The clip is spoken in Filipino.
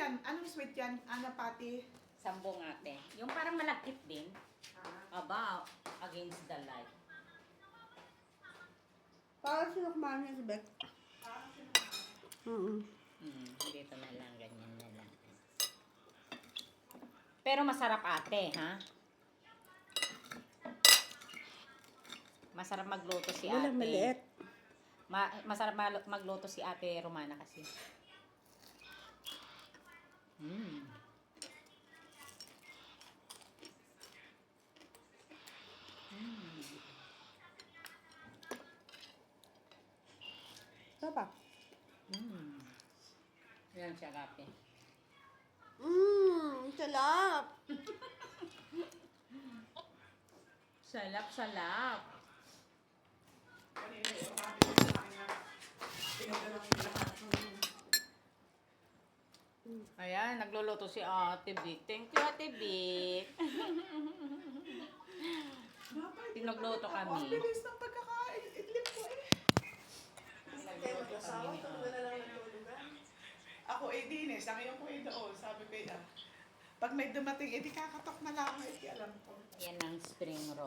yan? Anong sweet yan? Ana pati? Sambong ate. Yung parang malagkit din. Aba, against the light. Parang sinukman niya si Beck. Dito na lang, ganyan na lang. Pero masarap ate, ha? Masarap magluto si ate. Walang maliit. Masarap magluto si ate Romana kasi. Ito pa. Yan siya kape. Salap. Salap. Kanina yung sabi ko sa akin na pinagdala ko yung lahat. Ayan, nagluluto si Ate Vic. Thank you, Ate Vic. Pinagluto kami. Ang bilis ng pagkakaidlip ko eh. Ako Dines, ang iyong ko doon. Sabi ko pag may dumating, edi kakatok na lang. Edi alam ko. Yan ang spring roll.